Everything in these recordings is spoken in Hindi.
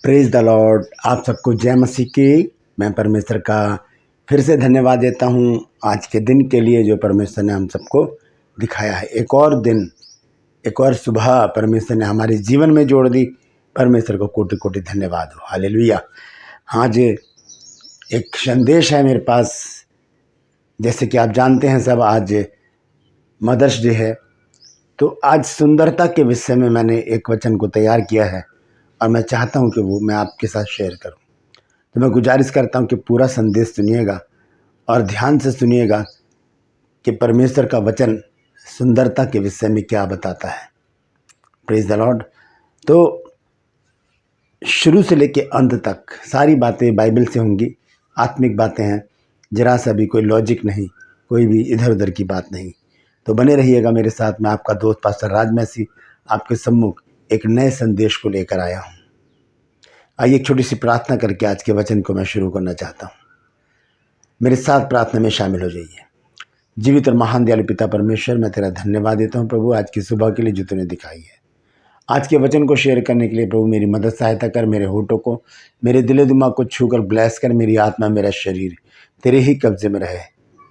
Praise the Lord. आप सबको जय मसीह की। मैं परमेश्वर का फिर से धन्यवाद देता हूँ आज के दिन के लिए जो परमेश्वर ने हम सबको दिखाया है। एक और दिन, एक और सुबह परमेश्वर ने हमारे जीवन में जोड़ दी। परमेश्वर को कोटि कोटि धन्यवाद हो। हालेलुया। आज एक संदेश है मेरे पास। जैसे कि आप जानते हैं सब, आज मदर्स डे है, तो आज सुंदरता के विषय में मैंने एक वचन को तैयार किया है और मैं चाहता हूं कि वो मैं आपके साथ शेयर करूं। तो मैं गुजारिश करता हूं कि पूरा संदेश सुनिएगा और ध्यान से सुनिएगा कि परमेश्वर का वचन सुंदरता के विषय में क्या बताता है। Praise the Lord. तो शुरू से लेके अंत तक सारी बातें बाइबल से होंगी, आत्मिक बातें हैं, जरा सा भी कोई लॉजिक नहीं, कोई भी इधर उधर की बात नहीं। तो बने रहिएगा मेरे साथ। मैं आपका दोस्त पास्टर राज मैसी आपके सम्मुख एक नए संदेश को लेकर आया हूँ। आइए एक छोटी सी प्रार्थना करके आज के वचन को मैं शुरू करना चाहता हूँ। मेरे साथ प्रार्थना में शामिल हो जाइए। जीवित और महान दयालु पिता परमेश्वर, मैं तेरा धन्यवाद देता हूँ प्रभु आज की सुबह के लिए जो तूने दिखाई है। आज के वचन को शेयर करने के लिए प्रभु मेरी मदद सहायता कर। मेरे होठों को, मेरे दिलो दिमाग को छूकर ब्लेस कर। मेरी आत्मा, मेरा शरीर तेरे ही कब्जे में रहे,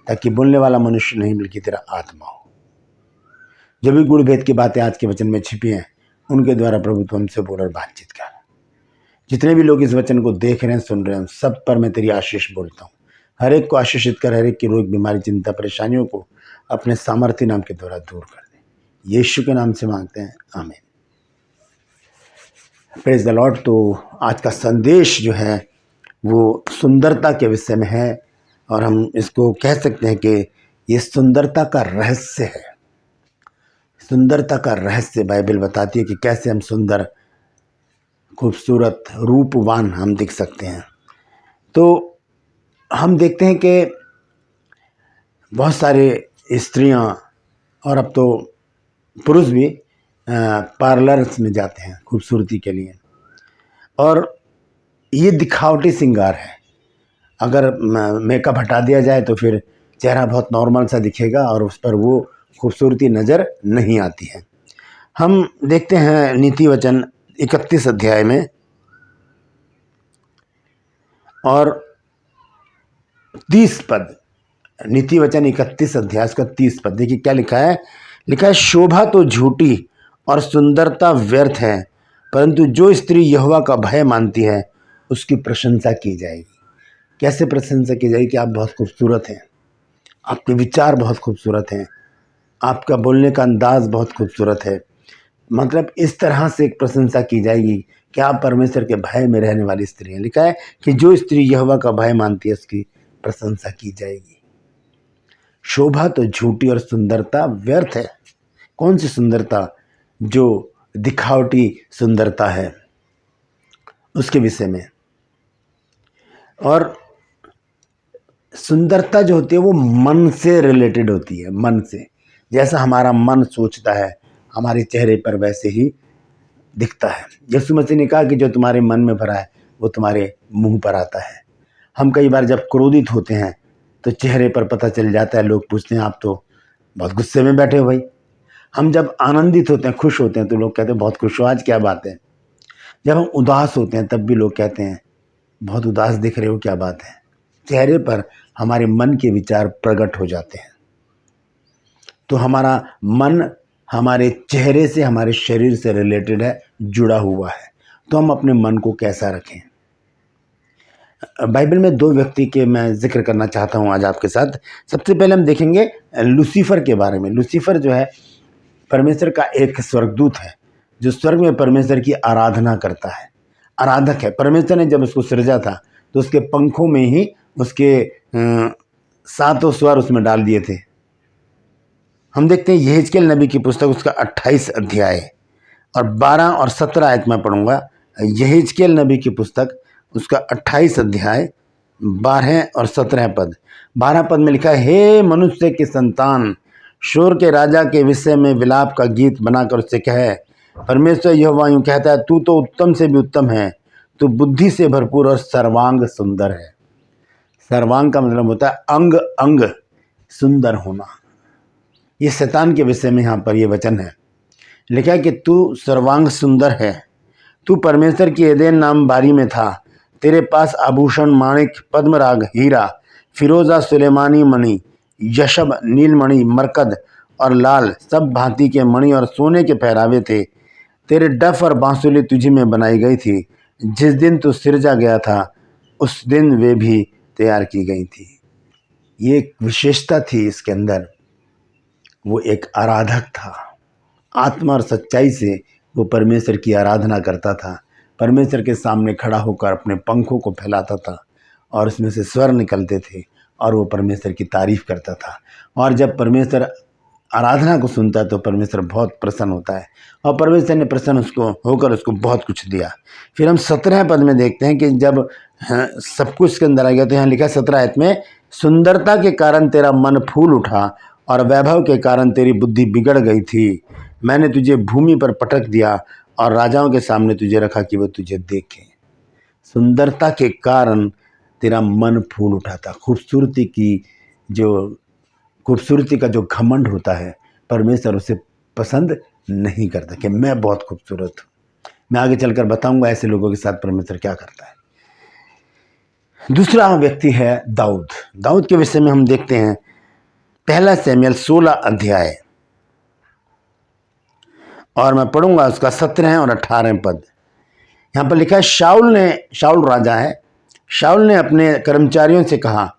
ताकि बोलने वाला मनुष्य नहीं बल्कि तेरा आत्मा हो। जो भी गुण भेद की बातें आज के वचन में छिपी हैं, उनके द्वारा प्रभु तू हमसे बोल और बातचीत कर। जितने भी लोग इस वचन को देख रहे हैं, सुन रहे हैं, सब पर मैं तेरी आशीष बोलता हूँ। हर एक को आशीषित कर। हर एक की रोग, बीमारी, चिंता, परेशानियों को अपने सामर्थ्य नाम के द्वारा दूर कर दे। यीशु के नाम से मांगते हैं, आमीन। Praise the Lord. तो आज का संदेश जो है वो सुंदरता के विषय में है और हम इसको कह सकते हैं कि ये सुंदरता का रहस्य है। सुंदरता का रहस्य बाइबल बताती है कि कैसे हम सुंदर, खूबसूरत, रूपवान हम दिख सकते हैं। तो हम देखते हैं कि बहुत सारे स्त्रियां और अब तो पुरुष भी पार्लर्स में जाते हैं खूबसूरती के लिए, और ये दिखावटी श्रृंगार है। अगर मेकअप हटा दिया जाए तो फिर चेहरा बहुत नॉर्मल सा दिखेगा और उस पर वो खूबसूरती नज़र नहीं आती है। हम देखते हैं नीति वचन 31 अध्याय में और 30 पद। नीति वचन 31 अध्याय का 30 पद देखिए क्या लिखा है। लिखा है, शोभा तो झूठी और सुंदरता व्यर्थ है, परंतु जो स्त्री यहोवा का भय मानती है उसकी प्रशंसा की जाएगी। कैसे प्रशंसा की जाएगी? कि आप बहुत खूबसूरत हैं, आपके विचार बहुत खूबसूरत हैं, आपका बोलने का अंदाज बहुत खूबसूरत है। मतलब इस तरह से एक प्रशंसा की जाएगी कि आप परमेश्वर के भय में रहने वाली स्त्री हैं। लिखा है कि जो स्त्री यहोवा का भय मानती है उसकी प्रशंसा की जाएगी। शोभा तो झूठी और सुंदरता व्यर्थ है। कौन सी सुंदरता? जो दिखावटी सुंदरता है, उसके विषय में। और सुंदरता जो होती है वो मन से रिलेटेड होती है। मन से, जैसा हमारा मन सोचता है हमारे चेहरे पर वैसे ही दिखता है। यीशु मसीह ने कहा कि जो तुम्हारे मन में भरा है वो तुम्हारे मुंह पर आता है। हम कई बार जब क्रोधित होते हैं तो चेहरे पर पता चल जाता है। लोग पूछते हैं आप तो बहुत गुस्से में बैठे हो भाई। हम जब आनंदित होते हैं, खुश होते हैं, तो लोग कहते हैं बहुत खुश हो, आज क्या बात है। जब हम उदास होते हैं तब भी लोग कहते हैं बहुत उदास दिख रहे हो, क्या बात है। चेहरे पर हमारे मन के विचार प्रकट हो जाते हैं। तो हमारा मन हमारे चेहरे से, हमारे शरीर से रिलेटेड है, जुड़ा हुआ है। तो हम अपने मन को कैसा रखें? बाइबल में दो व्यक्ति के मैं जिक्र करना चाहता हूं आज आपके साथ। सबसे पहले हम देखेंगे लूसीफर के बारे में। लूसीफर जो है परमेश्वर का एक स्वर्गदूत है जो स्वर्ग में परमेश्वर की आराधना करता है, आराधक है। परमेश्वर ने जब उसको सृजा था तो उसके पंखों में ही उसके 7 स्वर उसमें डाल दिए थे। हम देखते हैं यहेजकेल नबी की पुस्तक, उसका 28 अध्याय और 12 और 17 आयत में पढ़ूंगा। यहेजकेल नबी की पुस्तक, उसका 28 अध्याय 12 और 17 पद। 12 पद में लिखा है, हे मनुष्य के संतान, शोर के राजा के विषय में विलाप का गीत बनाकर उससे कहे, परमेश्वर यहोवा यूं कहता है, तू तो उत्तम से भी उत्तम है, तू बुद्धि से भरपूर और सर्वांग सुंदर है। सर्वांग का मतलब होता है अंग अंग सुंदर होना। ये शैतान के विषय में यहाँ पर ये वचन है। लिखा है कि तू सर्वांग सुंदर है, तू परमेश्वर की एदेन नाम बारी में था। तेरे पास आभूषण, माणिक, पद्मराग, हीरा, फिरोजा, सुलेमानी मणि, यशब, नीलमणि, मरकद और लाल सब भांति के मणि और सोने के पहरावे थे। तेरे डफ और बांसुरी तुझी में बनाई गई थी। जिस दिन तू सिरजा गया था उस दिन वे भी तैयार की गई थी। ये एक विशेषता थी इसके अंदर। वो एक आराधक था, आत्मा और सच्चाई से वो परमेश्वर की आराधना करता था। परमेश्वर के सामने खड़ा होकर अपने पंखों को फैलाता था और उसमें से स्वर निकलते थे और वो परमेश्वर की तारीफ करता था। और जब परमेश्वर आराधना को सुनता है तो परमेश्वर बहुत प्रसन्न होता है और परमेश्वर ने प्रसन्न उसको होकर उसको बहुत कुछ दिया। फिर हम 17 पद में देखते हैं कि जब सब कुछ के अंदर आ गया तो यहाँ लिखा 17 आयत में, सुंदरता के कारण तेरा मन फूल उठा और वैभव के कारण तेरी बुद्धि बिगड़ गई थी। मैंने तुझे भूमि पर पटक दिया और राजाओं के सामने तुझे रखा कि वो तुझे देखें। सुंदरता के कारण तेरा मन फूल उठा था। खूबसूरती का जो घमंड होता है, परमेश्वर उसे पसंद नहीं करता कि मैं बहुत खूबसूरत हूँ। मैं आगे चलकर बताऊंगा ऐसे लोगों के साथ परमेश्वर क्या करता है। दूसरा व्यक्ति है दाऊद। दाऊद के विषय में हम देखते हैं 1 शमूएल 16 अध्याय और मैं पढ़ूंगा उसका 17 और 18 पद। यहाँ पर लिखा है, शाऊल राजा है। शाऊल ने अपने कर्मचारियों से कहा,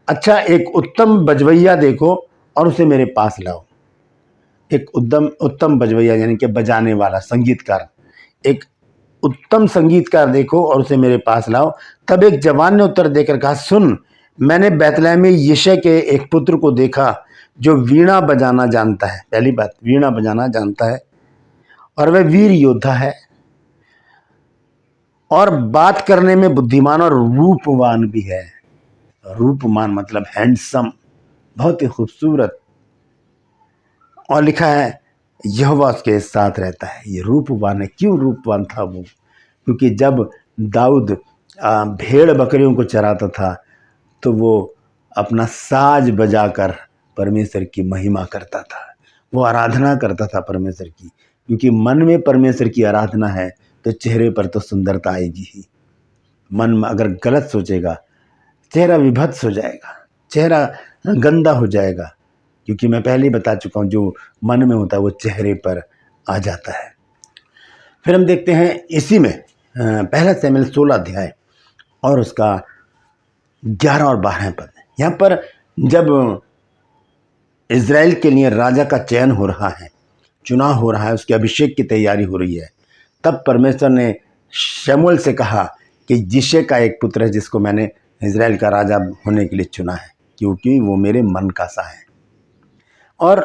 अच्छा एक उत्तम बजवैया देखो और उसे मेरे पास लाओ। एक उत्तम बजवैया यानी कि बजाने वाला, संगीतकार। एक उत्तम संगीतकार देखो और उसे मेरे पास लाओ। तब एक जवान ने उत्तर देकर कहा, सुन, मैंने बैतलहम में यिशै के एक पुत्र को देखा जो वीणा बजाना जानता है। पहली बात, वीणा बजाना जानता है और वह वीर योद्धा है और बात करने में बुद्धिमान और रूपवान भी है। रूपवान मतलब हैंडसम, बहुत ही खूबसूरत। और लिखा है यहोवा उसके साथ रहता है। ये रूपवान है। क्यों रूपवान था वो? क्योंकि जब दाऊद भेड़ बकरियों को चराता था तो वो अपना साज बजाकर परमेश्वर की महिमा करता था। वो आराधना करता था परमेश्वर की, क्योंकि मन में परमेश्वर की आराधना है तो चेहरे पर तो सुंदरता आएगी ही। मन में अगर गलत सोचेगा, चेहरा विभत्स हो जाएगा, चेहरा गंदा हो जाएगा, क्योंकि मैं पहले ही बता चुका हूँ जो मन में होता है वो चेहरे पर आ जाता है। फिर हम देखते हैं इसी में 1 शमूएल 16 अध्याय और उसका 11 और 12 पद। यहाँ पर जब इज़राइल के लिए राजा का चयन हो रहा है, चुनाव हो रहा है, उसके अभिषेक की तैयारी हो रही है, तब परमेश्वर ने शमूएल से कहा कि यिशै का एक पुत्र है जिसको मैंने इज़राइल का राजा होने के लिए चुना है, क्योंकि वो मेरे मन का सा है। और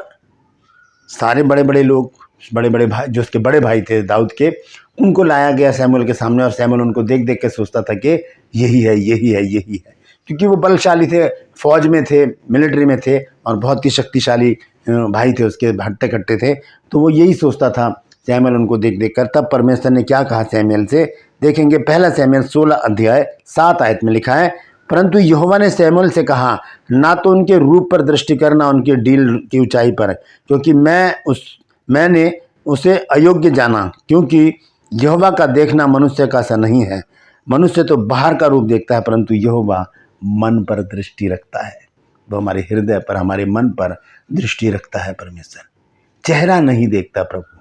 सारे बड़े बड़े लोग, बड़े बड़े भाई, जो उसके बड़े भाई थे दाऊद के, उनको लाया गया शमूएल के सामने और शमूएल उनको देख देख के सोचता था कि यही है, यही है, यही है, क्योंकि वो बलशाली थे, फौज में थे, मिलिट्री में थे और बहुत ही शक्तिशाली भाई थे उसके, हट्टे कट्टे थे। तो वो यही सोचता था शमूएल उनको देख देख कर। तब परमेश्वर ने क्या कहा शमूएल से, देखेंगे 1 शमूएल 16 अध्याय 7 आयत में लिखा है, परंतु यहोवा ने शमूएल से कहा, ना तो उनके रूप पर दृष्टि करना, उनके डील की ऊंचाई पर, क्योंकि मैंने उसे अयोग्य जाना, क्योंकि यहोवा का देखना मनुष्य का सा नहीं है। मनुष्य तो बाहर का रूप देखता है, परंतु यहोवा मन पर दृष्टि रखता है। वो हमारे हृदय पर, हमारे मन पर दृष्टि रखता है परमेश्वर, चेहरा नहीं देखता प्रभु।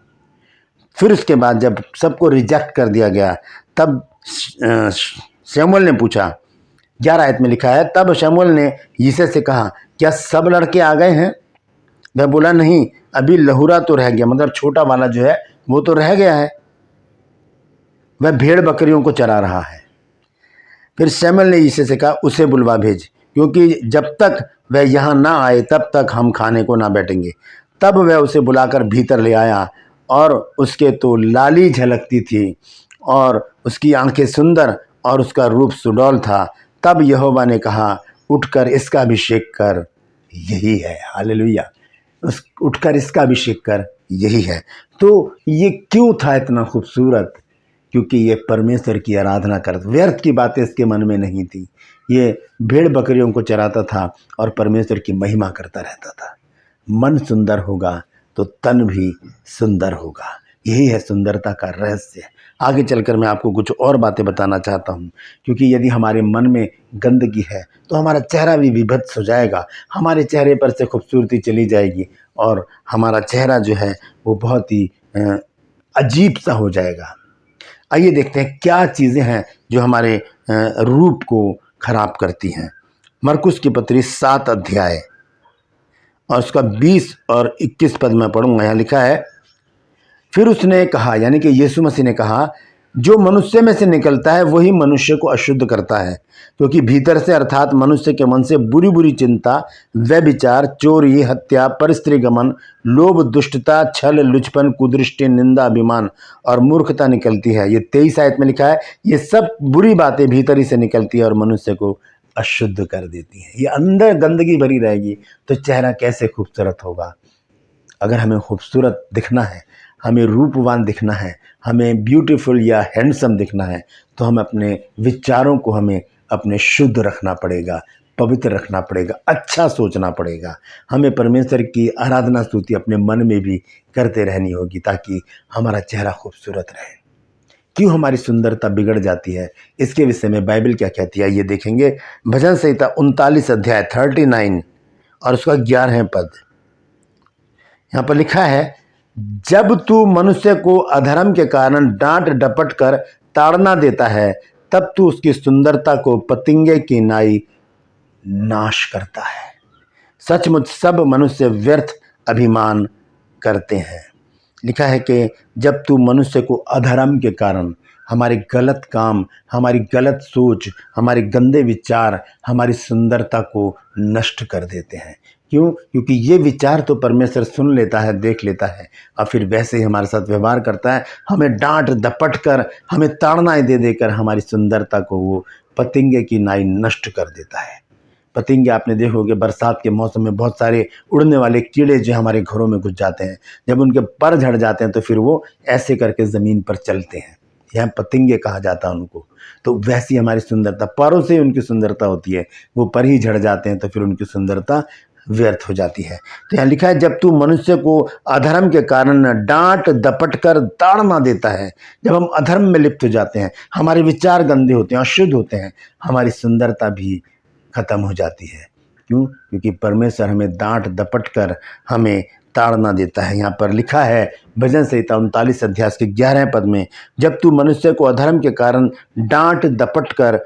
फिर उसके बाद जब सबको रिजेक्ट कर दिया गया, तब शमूएल ने पूछा, 11 आयत में लिखा है, तब शमूएल ने यिशै से कहा, क्या सब लड़के आ गए हैं? वह बोला, नहीं, अभी लहुरा तो रह गया, मतलब छोटा वाला जो है वो तो रह गया है, वह भेड़ बकरियों को चरा रहा है। फिर शमूएल ने यिशै से कहा, उसे बुलवा भेज, क्योंकि जब तक वह यहाँ ना आए तब तक हम खाने को ना बैठेंगे। तब वह उसे बुलाकर भीतर ले आया और उसके तो लाली झलकती थी और उसकी आंखें सुंदर और उसका रूप सुडौल था। तब यहोवा ने कहा, उठकर इसका अभिषेक कर, यही है। हालेलुया। उठकर इसका अभिषेक कर, यही है। तो ये क्यों था इतना खूबसूरत? क्योंकि ये परमेश्वर की आराधना करता, व्यर्थ की बातें इसके मन में नहीं थी। ये भेड़ बकरियों को चराता था और परमेश्वर की महिमा करता रहता था। मन सुंदर होगा तो तन भी सुंदर होगा। यही है सुंदरता का रहस्य। आगे चलकर मैं आपको कुछ और बातें बताना चाहता हूँ, क्योंकि यदि हमारे मन में गंदगी है तो हमारा चेहरा भी विभत्स हो जाएगा, हमारे चेहरे पर से खूबसूरती चली जाएगी और हमारा चेहरा जो है वो बहुत ही अजीब सा हो जाएगा। आइए देखते हैं क्या चीज़ें हैं जो हमारे रूप को खराब करती हैं। मरकुस की पत्री 7 अध्याय और उसका 20 और 21 पद में पढ़ूंगा। यहाँ लिखा है, फिर उसने कहा, यानी कि यीशु मसीह ने कहा, जो मनुष्य में से निकलता है वही मनुष्य को अशुद्ध करता है, क्योंकि भीतर से अर्थात मनुष्य के मन से बुरी बुरी चिंता, व्यभिचार, चोरी, हत्या, परस्त्रीगमन, लोभ, दुष्टता, छल, लुचपन, कुदृष्टि, निंदा, अभिमान और मूर्खता निकलती है। ये 23 आयत में लिखा है, ये सब बुरी बातें भीतर ही से निकलती है और मनुष्य को अशुद्ध कर देती है। ये अंदर गंदगी भरी रहेगी तो चेहरा कैसे खूबसूरत होगा। अगर हमें खूबसूरत दिखना है, हमें रूपवान दिखना है, हमें ब्यूटीफुल या हैंडसम दिखना है, तो हम अपने विचारों को हमें अपने शुद्ध रखना पड़ेगा, पवित्र रखना पड़ेगा, अच्छा सोचना पड़ेगा। हमें परमेश्वर की आराधना स्तुति अपने मन में भी करते रहनी होगी ताकि हमारा चेहरा खूबसूरत रहे। क्यों हमारी सुंदरता बिगड़ जाती है, इसके विषय में बाइबल क्या कहती है ये देखेंगे। भजन संहिता 39 अध्याय 39 और उसका 11 पद। यहाँ पर लिखा है, जब तू मनुष्य को अधर्म के कारण डांट डपट कर ताड़ना देता है, तब तू उसकी सुंदरता को पतंगे की नाई नाश करता है। सचमुच सब मनुष्य व्यर्थ अभिमान करते हैं। लिखा है कि जब तू मनुष्य को अधर्म के कारण, हमारे गलत काम, हमारी गलत सोच, हमारे गंदे विचार हमारी सुंदरता को नष्ट कर देते हैं। क्यों? क्योंकि ये विचार तो परमेश्वर सुन लेता है, देख लेता है और फिर वैसे ही हमारे साथ व्यवहार करता है। हमें डांट दपट कर, हमें ताड़नाएं दे देकर हमारी सुंदरता को वो पतंगे की नाई नष्ट कर देता है। पतंगे आपने देखोगे बरसात के मौसम में बहुत सारे उड़ने वाले कीड़े जो हमारे घरों में घुस जाते हैं, जब उनके पर झड़ जाते हैं तो फिर वो ऐसे करके ज़मीन पर चलते हैं, यह पतंगे कहा जाता है उनको। तो वैसी हमारी सुंदरता, परों से उनकी सुंदरता होती है, वो पर ही झड़ जाते हैं तो फिर उनकी सुंदरता व्यर्थ हो जाती है। तो यहाँ लिखा है, जब तू मनुष्य को अधर्म के कारण डांट दपट कर ताड़ना देता है, जब हम अधर्म में लिप्त हो जाते हैं, हमारे विचार गंदे होते हैं, अशुद्ध होते हैं, हमारी सुंदरता भी खत्म हो जाती है। क्यों? क्योंकि परमेश्वर हमें डांट दपट कर हमें ताड़ना देता है। यहाँ पर लिखा है भजन संहिता 39 अध्याय के 11 पद में, जब तू मनुष्य को अधर्म के कारण डांट दपट कर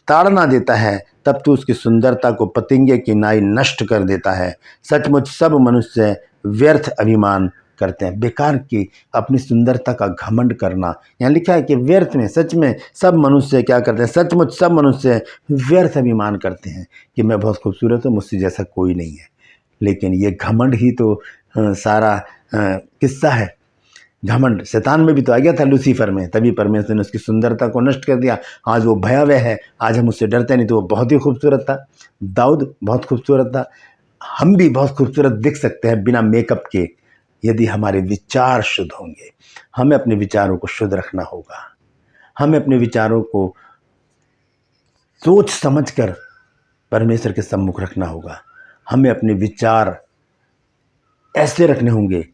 ताड़ना देता है, तब तू उसकी सुंदरता को पतंगे की नाई नष्ट कर देता है। सचमुच सब मनुष्य व्यर्थ अभिमान करते हैं। बेकार की अपनी सुंदरता का घमंड करना, यहाँ लिखा है कि व्यर्थ में, सच में सब मनुष्य क्या करते हैं, सचमुच सब मनुष्य व्यर्थ अभिमान करते हैं कि मैं बहुत खूबसूरत हूँ, मुझसे जैसा कोई नहीं है। लेकिन ये घमंड ही तो सारा किस्सा है। घमंड शैतान में भी तो आ गया था, लूसीफर में, तभी परमेश्वर ने उसकी सुंदरता को नष्ट कर दिया। आज वो भयावह है, आज हम उससे डरते नहीं, तो वो बहुत ही खूबसूरत था। दाऊद बहुत खूबसूरत था। हम भी बहुत खूबसूरत दिख सकते हैं बिना मेकअप के, यदि हमारे विचार शुद्ध होंगे। हमें अपने विचारों को शुद्ध रखना होगा, हमें अपने विचारों को सोच समझकर परमेश्वर के सम्मुख रखना होगा। हमें अपने विचार ऐसे रखने होंगे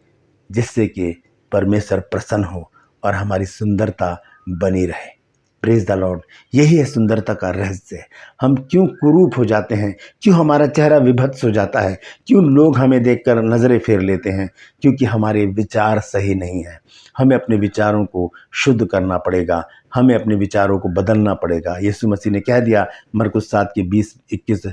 जिससे कि परमेश्वर प्रसन्न हो और हमारी सुंदरता बनी रहे। Praise the Lord. यही है सुंदरता का रहस्य। हम क्यों कुरूप हो जाते हैं, क्यों हमारा चेहरा विभत्स हो जाता है, क्यों लोग हमें देखकर नज़रें फेर लेते हैं? क्योंकि हमारे विचार सही नहीं हैं। हमें अपने विचारों को शुद्ध करना पड़ेगा, हमें अपने विचारों को बदलना पड़ेगा। यीशु मसीह ने कह दिया मरकुस 7 की 20, 21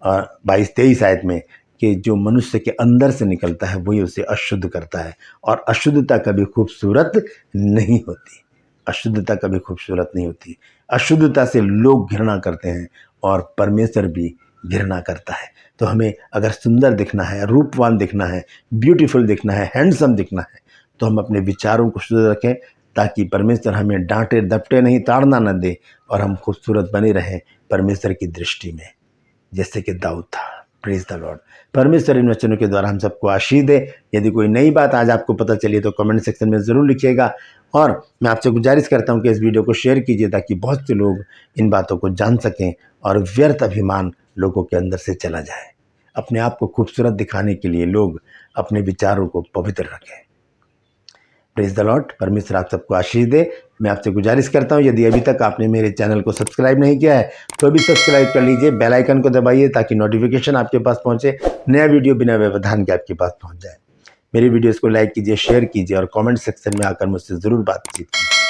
और 22, 23 आयत में कि जो मनुष्य के अंदर से निकलता है वही उसे अशुद्ध करता है, और अशुद्धता कभी खूबसूरत नहीं होती। अशुद्धता कभी खूबसूरत नहीं होती। अशुद्धता से लोग घृणा करते हैं और परमेश्वर भी घृणा करता है। तो हमें अगर सुंदर दिखना है, रूपवान दिखना है, ब्यूटीफुल दिखना है, हैंडसम दिखना है, तो हम अपने विचारों को शुद्ध रखें ताकि परमेश्वर हमें डांटे दपटे नहीं, ताड़ना न दे और हम खूबसूरत बने रहें परमेश्वर की दृष्टि में, जैसे कि दाऊद था। Praise the Lord. परमेश्वर इन वचनों के द्वारा हम सबको आशीष दे। यदि कोई नई बात आज आपको पता चली तो कमेंट सेक्शन में ज़रूर लिखिएगा, और मैं आपसे गुजारिश करता हूं कि इस वीडियो को शेयर कीजिए ताकि बहुत से लोग इन बातों को जान सकें और व्यर्थ अभिमान लोगों के अंदर से चला जाए। अपने आप को खूबसूरत दिखाने के लिए लोग अपने विचारों को पवित्र रखें। Praise the Lord. परमेश्वर आप सबको आशीष दे। मैं आपसे गुजारिश करता हूँ, यदि अभी तक आपने मेरे चैनल को सब्सक्राइब नहीं किया है तो अभी सब्सक्राइब कर लीजिए, बेल आइकन को दबाइए ताकि नोटिफिकेशन आपके पास पहुँचे, नया वीडियो बिना व्यवधान के आपके पास पहुँच जाए। मेरी वीडियोस को लाइक कीजिए, शेयर कीजिए और कमेंट सेक्शन में आकर मुझसे ज़रूर बातचीत कीजिए।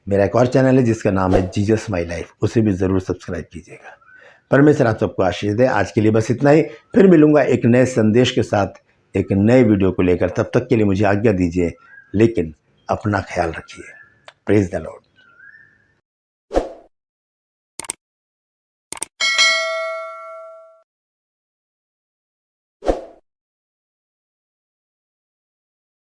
मेरा एक और चैनल है जिसका नाम है जीसस माई लाइफ, उसे भी ज़रूर सब्सक्राइब कीजिएगा। परमेश्वर आप सबको आशीष दे। आज के लिए बस इतना ही, फिर मिलूंगा एक नए संदेश के साथ, एक नए वीडियो को लेकर। तब तक के लिए मुझे आज्ञा दीजिए, लेकिन अपना ख्याल रखिए। Praise the Lord.